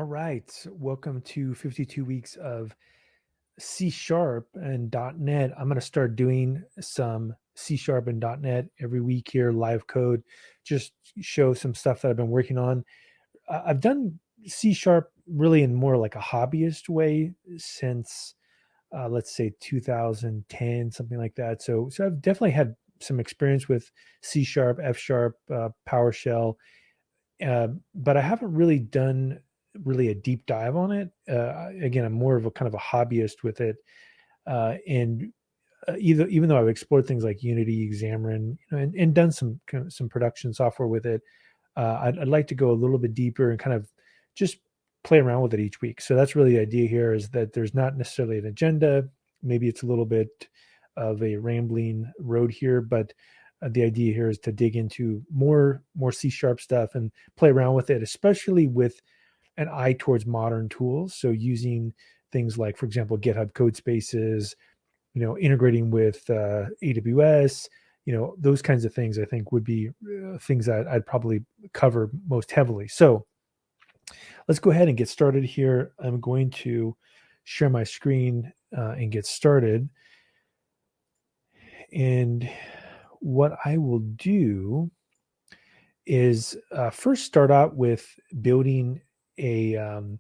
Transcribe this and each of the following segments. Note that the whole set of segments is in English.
All right, welcome to 52 weeks of C Sharp and .NET. I'm going to start doing some C Sharp and .NET every week here, live code, just show some stuff that I've been working on. I've done C Sharp really in more like a hobbyist way since, let's say 2010, something like that. So I've definitely had some experience with C Sharp, F Sharp, PowerShell, but I haven't really done really a deep dive on it. Again, I'm more of a kind of a hobbyist with it, and even though I've explored things like Unity, Xamarin, and done some production software with it, I'd like to go a little bit deeper and kind of just play around with it each week. So that's really the idea here: is that there's not necessarily an agenda. Maybe it's a little bit of a rambling road here, but the idea here is to dig into more C Sharp stuff and play around with it, especially with an eye towards modern tools. So using things like, for example, GitHub Codespaces, integrating with AWS, those kinds of things I think would be things that I'd probably cover most heavily. So let's go ahead and get started here. I'm going to share my screen and get started. And what I will do is first start out with building an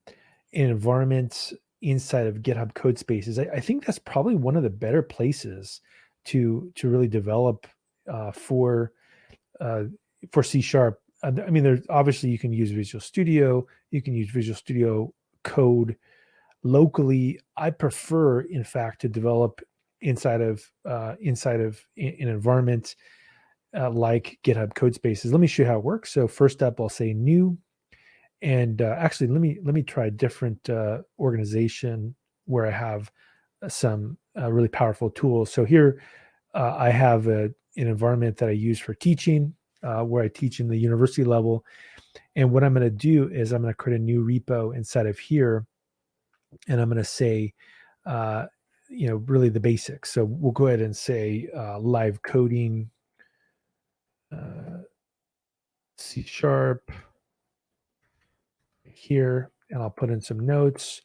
environment inside of GitHub Codespaces. I think that's probably one of the better places to really develop for C Sharp. I mean, there's obviously you can use Visual Studio. You can use Visual Studio Code locally. I prefer, in fact, to develop inside of an environment like GitHub Codespaces. Let me show you how it works. So first up, I'll say new. And actually, let me try a different organization where I have some really powerful tools. So here I have an environment that I use for teaching, where I teach in the university level. And what I'm going to do is I'm going to create a new repo inside of here, and I'm going to say, really the basics. So we'll go ahead and say live coding, C Sharp here, and I'll put in some notes,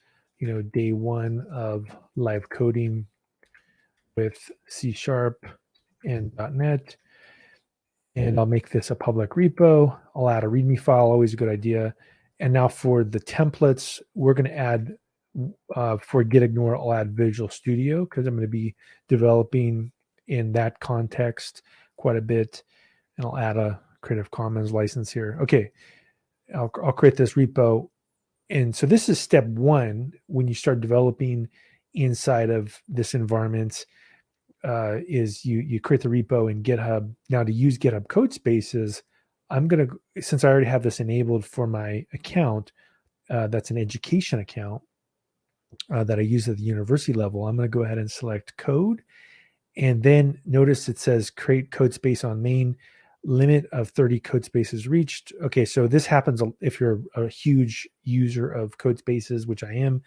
day one of live coding with C Sharp and .NET. And I'll make this a public repo. I'll add a README file, always a good idea. And now for the templates, we're going to add, for gitignore, I'll add Visual Studio because I'm going to be developing in that context quite a bit. And I'll add a Creative Commons license here. Okay, I'll create this repo. And so this is step one when you start developing inside of this environment, is you create the repo in GitHub. Now to use GitHub Codespaces, I'm going to, since I already have this enabled for my account, that's an education account that I use at the university level, I'm going to go ahead and select code. And then notice it says create codespace on main, limit of 30 codespaces reached. Okay, so this happens if you're a huge user of codespaces, which I am.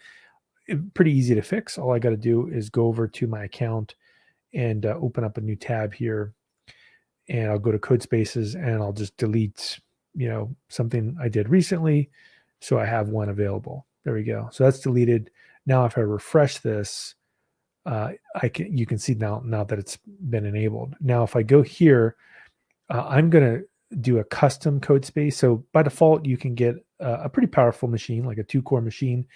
Pretty easy to fix. All I got to do is go over to my account and open up a new tab here, and I'll go to Codespaces and I'll just delete, something I did recently, so I have one available. There we go. So that's deleted. Now, if I refresh this, you can see now that it's been enabled. Now, if I go here, I'm going to do a custom Codespace. So by default, you can get a pretty powerful machine, like a 2-core machine.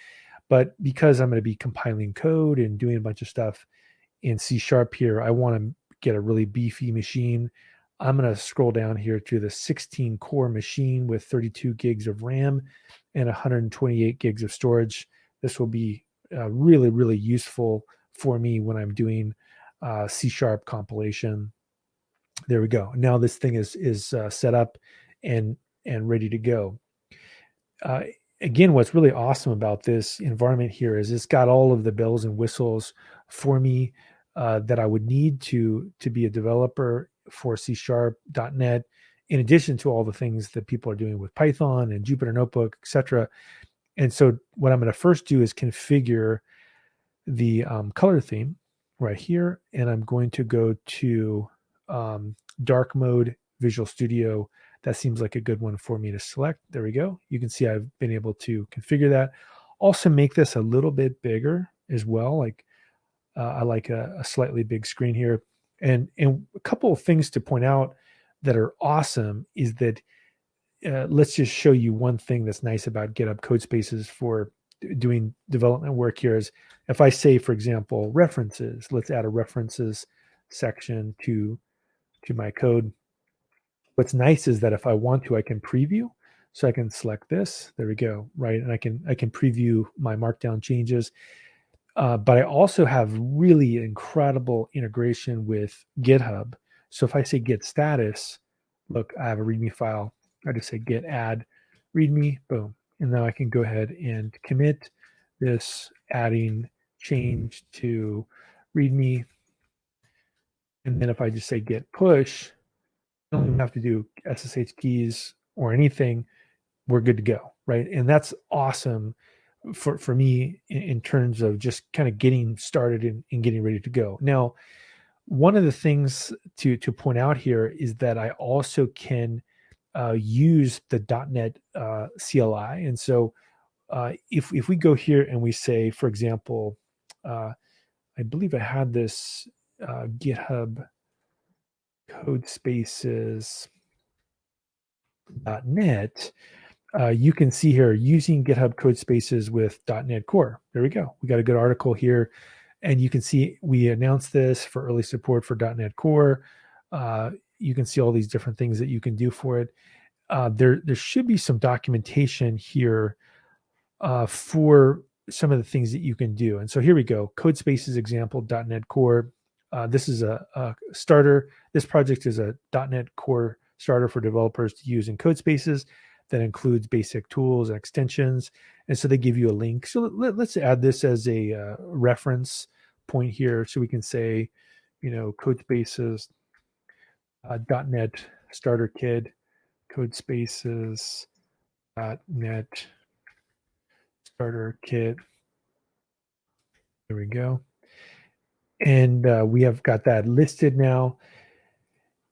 But because I'm going to be compiling code and doing a bunch of stuff in C Sharp here, I want to get a really beefy machine. I'm going to scroll down here to the 16-core machine with 32 gigs of RAM and 128 gigs of storage. This will be really, really useful for me when I'm doing C Sharp compilation. There we go. Now this thing is set up and ready to go. Again, what's really awesome about this environment here is it's got all of the bells and whistles for me that I would need to be a developer for C Sharp, .NET, in addition to all the things that people are doing with Python and Jupyter Notebook, etc. And so what I'm going to first do is configure the color theme right here, and I'm going to go to dark mode Visual Studio that seems like a good one for me to select. There we go. You can see I've been able to configure that. Also make this a little bit bigger as well. Like I like a slightly big screen here. And a couple of things to point out that are awesome is that let's just show you one thing that's nice about GitHub Codespaces for doing development work here is if I say, for example, references, let's add a references section to my code. What's nice is that if I want to, I can preview. So I can select this. There we go, right? And I can preview my markdown changes. But I also have really incredible integration with GitHub. So if I say git status, look, I have a README file. I just say git add README, boom. And now I can go ahead and commit this adding change to README. And then if I just say git push, I don't even have to do SSH keys or anything. We're good to go, right? And that's awesome for me in terms of just kind of getting started and getting ready to go. Now, one of the things to point out here is that I also can use the .NET CLI. And so if we go here and we say, for example, I believe I had this GitHub Codespaces.net, you can see here using GitHub Codespaces with .NET Core. There we go. We got a good article here, and you can see we announced this for early support for .NET Core. You can see all these different things that you can do for it. There should be some documentation here for some of the things that you can do. And so here we go. Codespaces example .NET Core. This is a starter. This project is a .NET Core starter for developers to use in Codespaces that includes basic tools and extensions. And so they give you a link. So let's add this as a reference point here. So we can say, Codespaces .NET starter kit, Codespaces .NET starter kit. There we go. And we have got that listed now.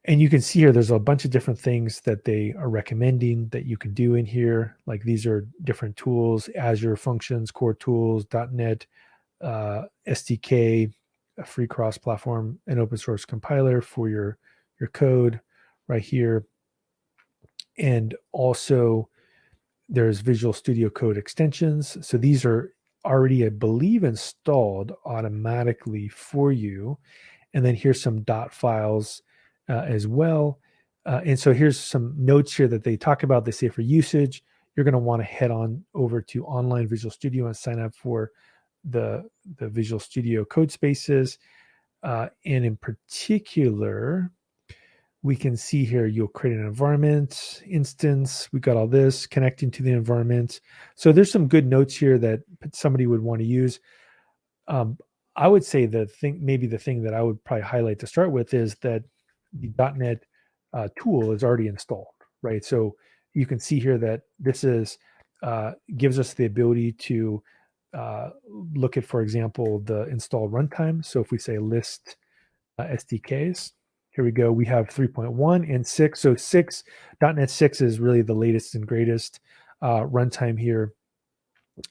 And you can see here, there's a bunch of different things that they are recommending that you can do in here. Like these are different tools, Azure Functions, Core Tools, .NET, SDK, a free cross-platform and open source compiler for your code right here. And also there's Visual Studio Code extensions. So these are already, I believe, installed automatically for you. And then here's some dot files as well. And so here's some notes here that they talk about. They say for usage, you're going to want to head on over to Online Visual Studio and sign up for the Visual Studio Codespaces. And in particular, we can see here, you'll create an environment instance. We got all this connecting to the environment. So there's some good notes here that somebody would want to use. I would say the thing that I would probably highlight to start with is that the .NET tool is already installed, right? So you can see here that this is gives us the ability to look at, for example, the install runtime. So if we say list SDKs, here we go. We have 3.1 and 6. So .NET 6 is really the latest and greatest runtime here.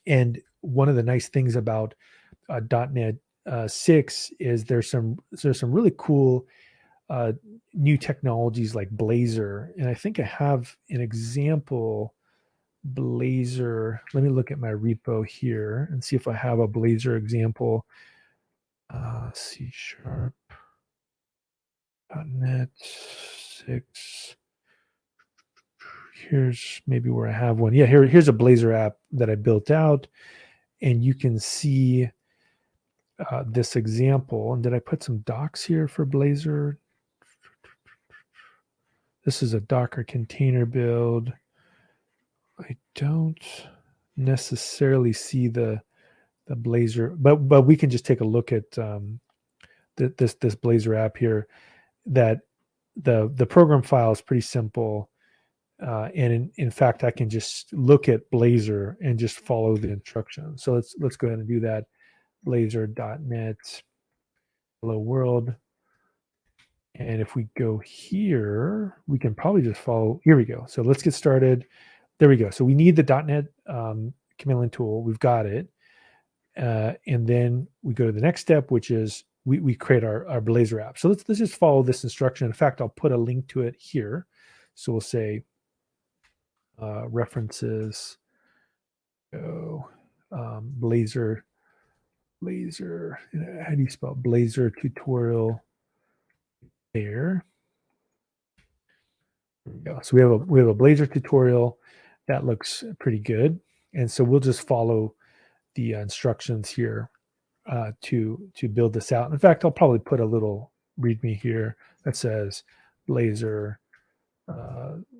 And one of the nice things about .NET 6 is there's some really cool new technologies like Blazor. And I think I have an example Blazor. Let me look at my repo here and see if I have a Blazor example. C# .NET 6. Here's maybe where I have one. Yeah, here's a Blazor app that I built out, and you can see this example. And did I put some docs here for Blazor? This is a Docker container build. I don't necessarily see the Blazor, but we can just take a look at this Blazor app here. That the program file is pretty simple, and in fact, I can just look at Blazor and just follow the instructions. So let's go ahead and do that. Blazor.net hello world, And if we go here, we can probably just follow. Here we go. So let's get started. There we go. So we need the .NET command line tool. We've got it. And then we go to the next step, which is we create our Blazor app. So let's just follow this instruction. In fact, I'll put a link to it here. So we'll say references, Blazor, how do you spell Blazor tutorial there? There we go. So we have a Blazor tutorial that looks pretty good. And so we'll just follow the instructions here to build this out. In fact, I'll probably put a little README here that says Blazor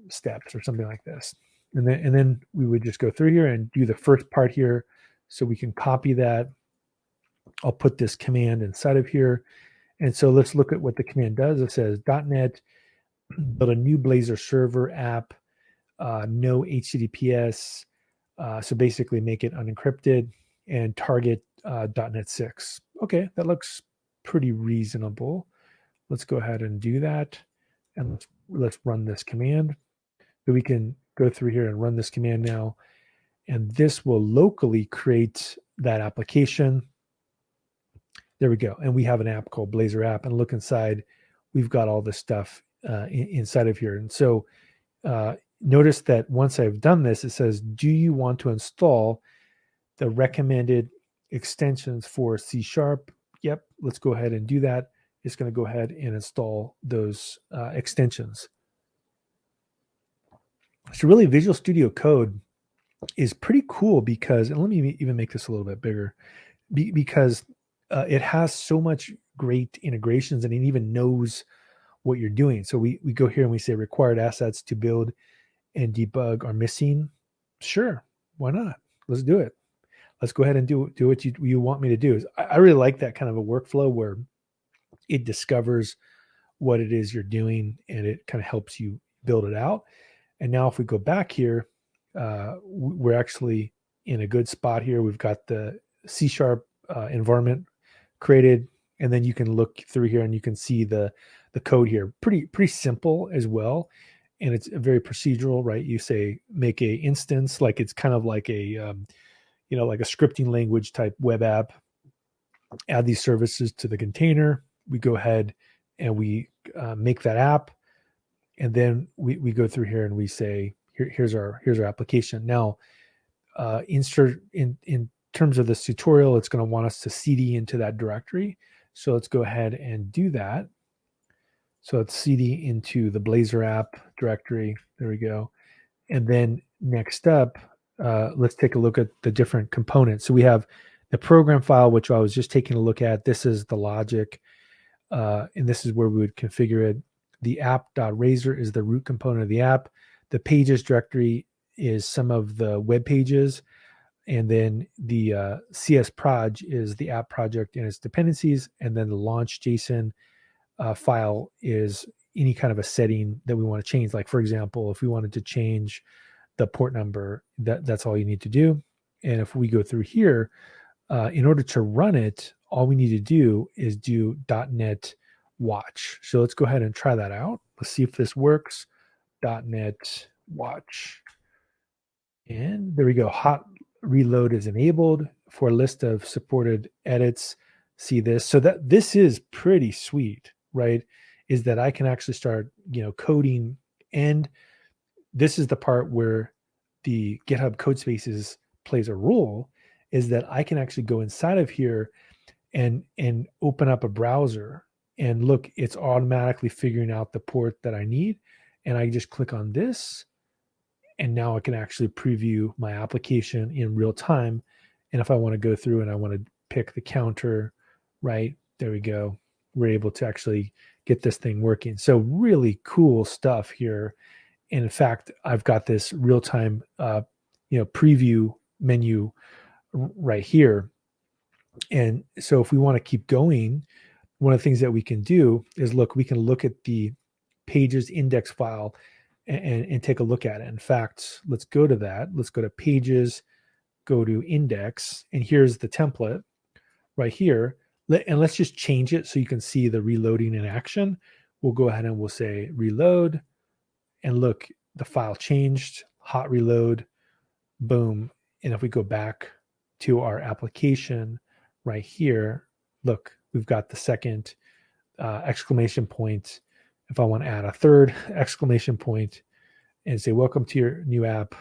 steps or something like this. And then we would just go through here and do the first part here so we can copy that. I'll put this command inside of here. And so let's look at what the command does. It says .NET, build a new Blazor server app, no HTTPS. So basically make it unencrypted and target .NET 6. Okay, that looks pretty reasonable. Let's go ahead and do that. And let's run this command. So we can go through here and run this command now. And this will locally create that application. There we go. And we have an app called Blazor app. And look inside, we've got all this stuff inside of here. And so notice that once I've done this, it says, do you want to install the recommended extensions for C#? Yep, let's go ahead and do that. It's going to go ahead and install those extensions. So really, Visual Studio Code is pretty cool because, and let me even make this a little bit bigger, because it has so much great integrations and it even knows what you're doing. So we go here and we say required assets to build and debug are missing. Sure, why not? Let's do it. Let's go ahead and do what you want me to do. I really like that kind of a workflow where it discovers what it is you're doing and it kind of helps you build it out. And now if we go back here, we're actually in a good spot here. We've got the C# environment created, and then you can look through here and you can see the code here. Pretty simple as well, and it's very procedural, right? You say make a instance, like it's kind of like a like a scripting language type web app. Add these services to the container. We go ahead and we make that app, and then we go through here and we say here's our application. Now, insert in terms of this tutorial, it's going to want us to cd into that directory. So let's go ahead and do that. So let's cd into the Blazor app directory. There we go. And then next up, let's take a look at the different components. So we have the program file, which I was just taking a look at. This is the logic, and this is where we would configure it. The app.razor is the root component of the app. The pages directory is some of the web pages. And then the CS_proj is the app project and its dependencies. And then the launch.json file is any kind of a setting that we want to change. Like, for example, if we wanted to change the port number, that's all you need to do. And if we go through here, in order to run it, all we need to do is do .NET watch. So let's go ahead and try that out. Let's see if this works. .NET watch. And there we go. Hot reload is enabled for a list of supported edits. See this? So that this is pretty sweet, right? Is that I can actually start, coding. And this is the part where the GitHub Codespaces plays a role, is that I can actually go inside of here and open up a browser and look, it's automatically figuring out the port that I need. And I just click on this, and now I can actually preview my application in real time. And if I want to go through and I want to pick the counter, right, there we go. We're able to actually get this thing working. So really cool stuff here. And in fact, I've got this real-time, preview menu right here. And so if we want to keep going, one of the things that we can do is we can look at the pages index file and take a look at it. In fact, let's go to that. Let's go to pages, go to index, and here's the template right here. And let's just change it so you can see the reloading in action. we'll go ahead and we'll say reload, and look, the file changed, hot reload, boom. And if we go back to our application right here, look, we've got the second exclamation point. If I want to add a third exclamation point and say, welcome to your new app,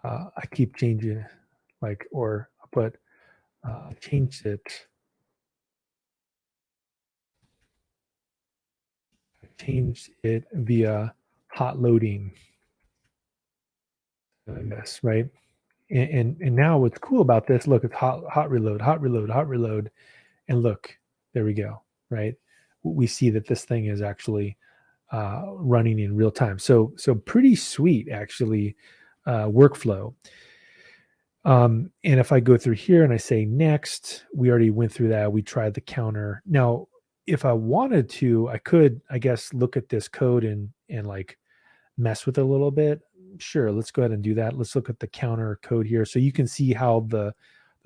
I keep changing, like, or I put, changed it. Changed it via hot loading. Yes, right. And now what's cool about this, look, it's hot reload, hot reload, hot reload, and look, there we go, right? We see that this thing is actually running in real time. So pretty sweet, actually, workflow. And if I go through here and I say next, we already went through that. We tried the counter. Now, if I wanted to, I could, I guess, look at this code and like mess with it a little bit. Sure, let's go ahead and do that. Let's look at the counter code here. So you can see how the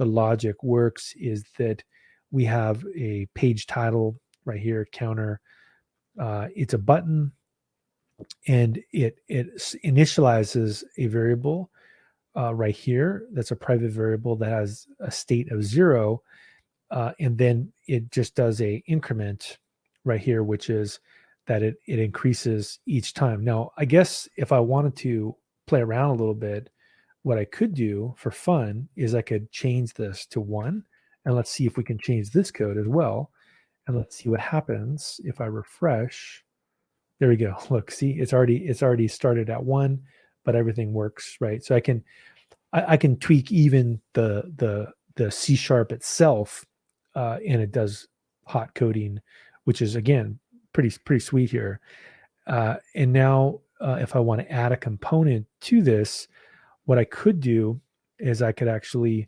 logic works is that we have a page title right here, counter. It's a button, and it initializes a variable right here. That's a private variable that has a state of 0. And then it just does a increment right here, which is that it increases each time. Now, I guess if I wanted to play around a little bit, what I could do for fun is I could change this to 1, and let's see if we can change this code as well. And let's see what happens if I refresh. There we go. Look, see, it's already started at 1, but everything works, right? So I can tweak even the C# itself, and it does hot coding, which is, again, pretty sweet here. And now, if I want to add a component to this, what I could do is I could actually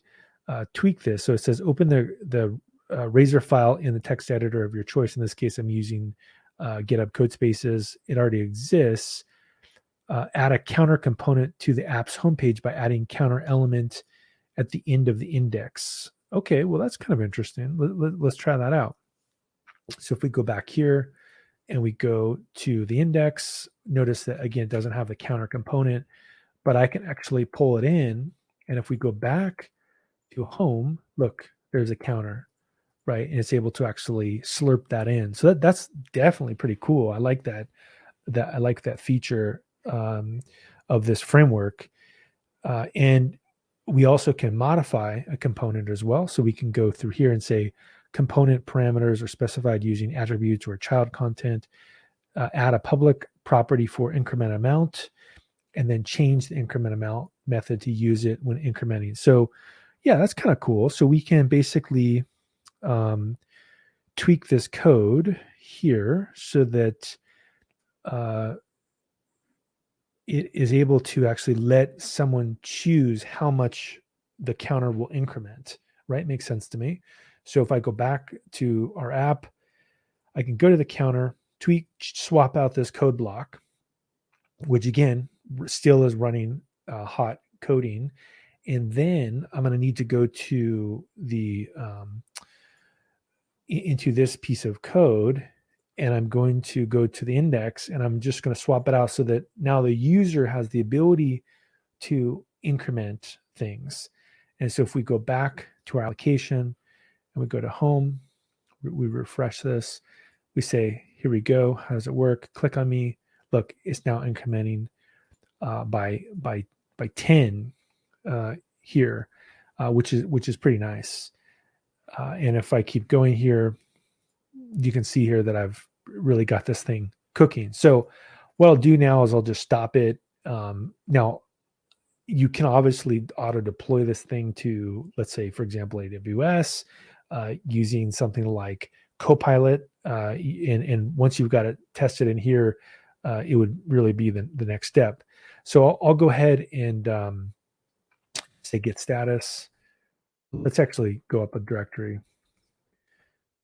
tweak this. So it says open the Razor file in the text editor of your choice. In this case, I'm using GitHub Codespaces. It already exists. Add a counter component to the app's homepage by adding counter element at the end of the index. Okay, well, that's kind of interesting. Let's try that out. So if we go back here and we go to the index, notice that, again, it doesn't have the counter component, but I can actually pull it in. And if we go back to home, look, there's a counter, right? And it's able to actually slurp that in. So that's definitely pretty cool. I like that. I like that feature of this framework. And we also can modify a component as well. So we can go through here and say component parameters are specified using attributes or child content, add a public property for increment amount, and then change the increment amount method to use it when incrementing. So yeah, that's kind of cool. So we can basically tweak this code here so that it is able to actually let someone choose how much the counter will increment, right? Makes sense to me. So if I go back to our app, I can go to the counter, tweak, swap out this code block, which again, still is running hot coding. And then I'm going to need to go to the, into this piece of code, and I'm going to go to the index, and I'm just going to swap it out so that now the user has the ability to increment things. And so if we go back to our application and we go to home, we refresh this, we say, here we go. How does it work? Click on me. Look, it's now incrementing by 10 here, which is pretty nice. And if I keep going here, you can see here that I've really got this thing cooking. So what I'll do now is I'll just stop it. Now, you can obviously auto deploy this thing to, let's say, for example, AWS, using something like Copilot. And once you've got it tested in here, it would really be the next step. So I'll go ahead and say git status. Let's actually go up a directory,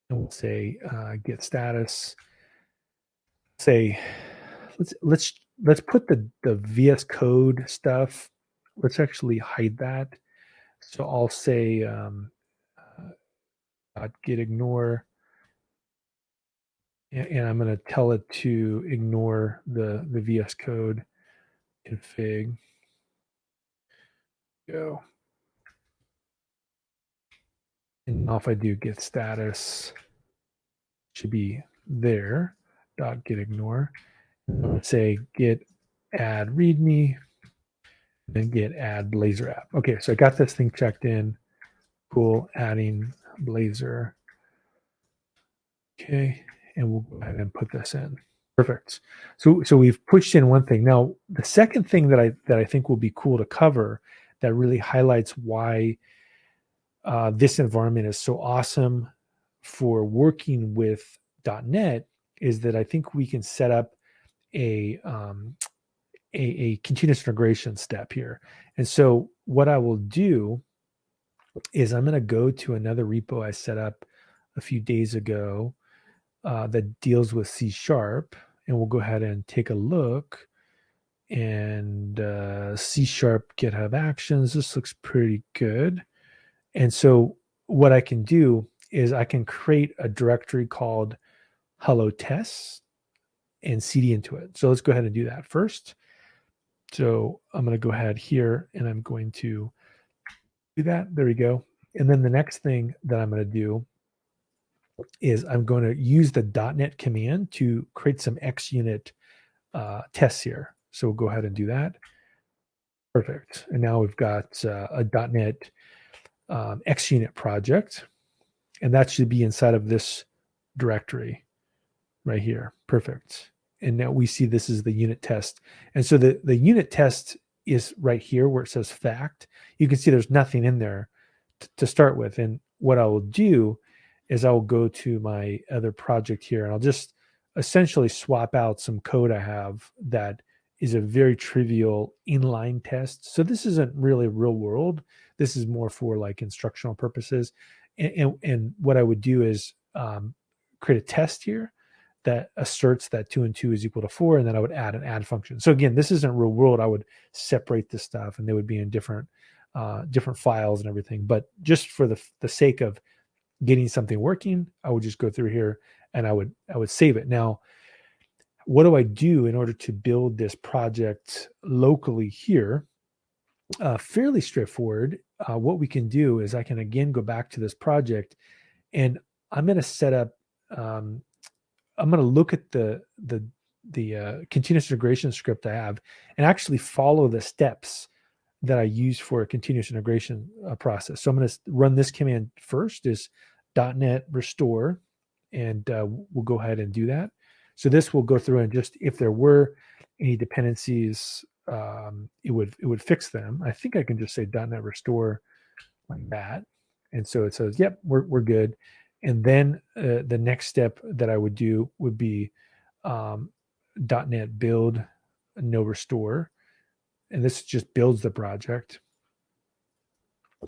and we'll say git status. Say let's put the VS Code stuff. Let's actually hide that. So I'll say git ignore, and I'm going to tell it to ignore the VS Code config. Go. And now if I do git status, should be there, dot git ignore. I'm going to say git add readme, then git add Blazor app. Okay, so I got this thing checked in. Cool, adding Blazor. Okay, and we'll go ahead and put this in. Perfect. So we've pushed in one thing. Now, the second thing that I think will be cool to cover that really highlights why this environment is so awesome for working with .NET is that I think we can set up a continuous integration step here. And so what I will do is I'm going to go to another repo I set up a few days ago that deals with C#, and we'll go ahead and take a look. And C# GitHub Actions, this looks pretty good. And so what I can do is I can create a directory called hello tests and cd into it. So let's go ahead and do that first. So I'm going to go ahead here and I'm going to do that. There we go. And then the next thing that I'm going to do is I'm going to use the .NET command to create some XUnit tests here. So we'll go ahead and do that. Perfect. And now we've got a .NET XUnit project, and that should be inside of this directory right here. Perfect. And now we see this is the unit test. And so the unit test is right here where it says fact. You can see there's nothing in there to start with. And what I will do is I will go to my other project here and I'll just essentially swap out some code I have that is a very trivial inline test. So this isn't really real world. This is more for like instructional purposes. And what I would do is create a test here that asserts that 2 and 2 is equal to 4, and then I would add an add function. So again, this isn't real world. I would separate this stuff, and they would be in different files and everything. But just for the sake of getting something working, I would just go through here and I would save it. Now, what do I do in order to build this project locally here? Fairly straightforward. What we can do is I can again go back to this project, and I'm going to set up. I'm going to look at the continuous integration script I have and actually follow the steps that I use for a continuous integration process. So I'm going to run this command first is .NET restore, and we'll go ahead and do that. So this will go through and just if there were any dependencies, it would fix them. I think I can just say .NET restore like that, and so it says, "Yep, we're good." And then the next step that I would do would be .NET build no restore, and this just builds the project.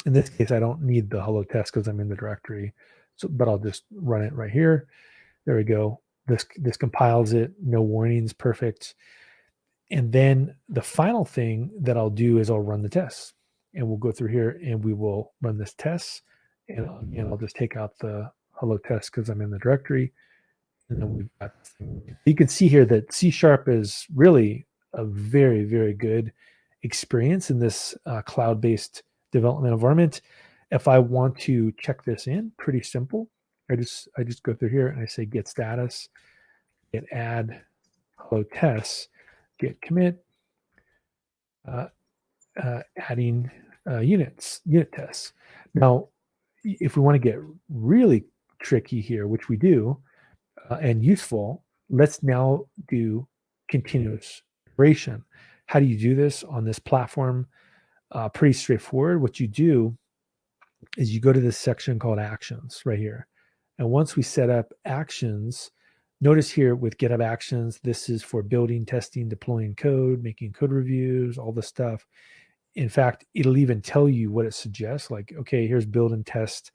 In this case, I don't need the hello test because I'm in the directory, but I'll just run it right here. There we go. This compiles it, no warnings, perfect. And then the final thing that I'll do is I'll run the tests, and we'll go through here and we will run this test. And again, I'll just take out the hello test because I'm in the directory. And then we've got this thing. You can see here that C# is really a very, very good experience in this cloud-based development environment. If I want to check this in, pretty simple. I just go through here and I say git status, git add hello tests, git commit, adding unit tests. Now, if we want to get really tricky here, which we do, and useful, let's now do continuous integration. How do you do this on this platform? Pretty straightforward. What you do is you go to this section called Actions right here. And once we set up Actions, notice here with GitHub Actions, this is for building, testing, deploying code, making code reviews, all this stuff. In fact, it'll even tell you what it suggests, like, okay, here's build and test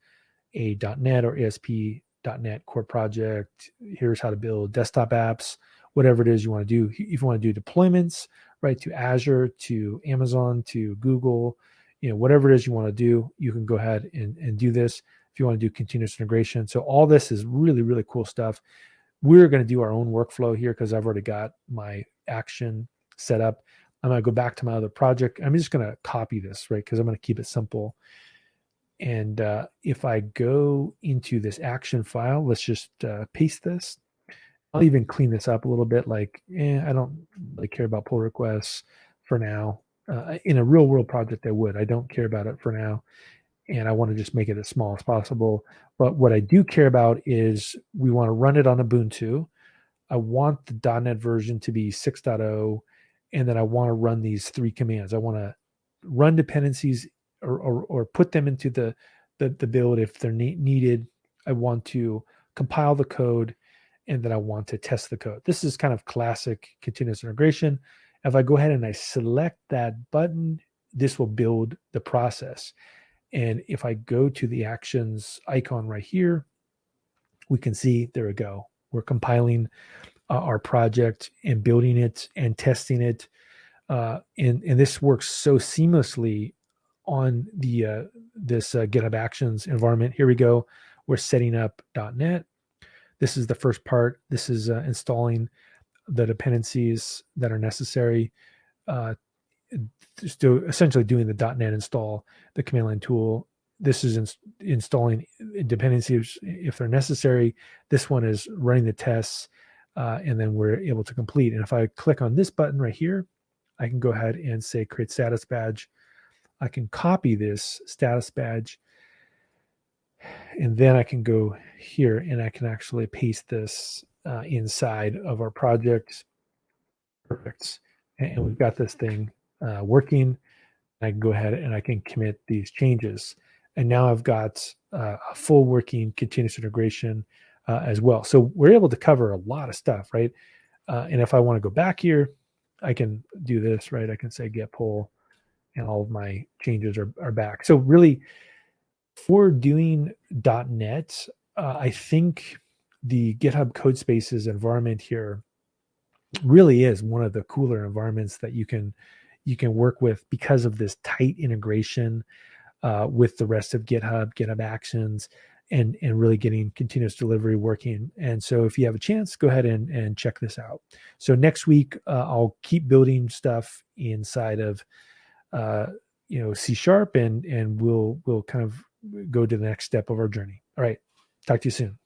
a .NET or ASP.NET core project. Here's how to build desktop apps, whatever it is you want to do. If you want to do deployments, right, to Azure, to Amazon, to Google, whatever it is you want to do, you can go ahead and do this if you want to do continuous integration. So all this is really, really cool stuff. we're going to do our own workflow here because I've already got my action set up. I'm going to go back to my other project. I'm just going to copy this, right? Because I'm going to keep it simple. And if I go into this action file, let's just paste this. I'll even clean this up a little bit. Like, I don't really care about pull requests for now. In a real world project, I would. I don't care about it for now. And I want to just make it as small as possible. But what I do care about is we want to run it on Ubuntu. I want the .NET version to be 6.0, and then I want to run these 3 commands. I want to run dependencies or put them into the build if they're needed. I want to compile the code, and then I want to test the code. This is kind of classic continuous integration. If I go ahead and I select that button, this will build the process. And if I go to the actions icon right here, we can see, there we go. We're compiling our project and building it and testing it. And this works so seamlessly on the this GitHub Actions environment. Here we go. We're setting up .NET. This is the first part. This is installing the dependencies that are necessary. Essentially doing the .NET install, the command line tool. This is installing dependencies if they're necessary. This one is running the tests, and then we're able to complete. And if I click on this button right here, I can go ahead and say create status badge. I can copy this status badge, and then I can go here and I can actually paste this inside of our project. Perfect. And we've got this thing working. I can go ahead and I can commit these changes. And now I've got a full working continuous integration as well. So we're able to cover a lot of stuff, right? And if I want to go back here, I can do this, right? I can say get pull, and all of my changes are back. So really, for doing .NET, I think the GitHub Codespaces environment here really is one of the cooler environments that you can work with because of this tight integration with the rest of GitHub Actions, and really getting continuous delivery working. And so if you have a chance, go ahead and check this out. So next week, I'll keep building stuff inside of C# and we'll kind of go to the next step of our journey. All right. Talk to you soon.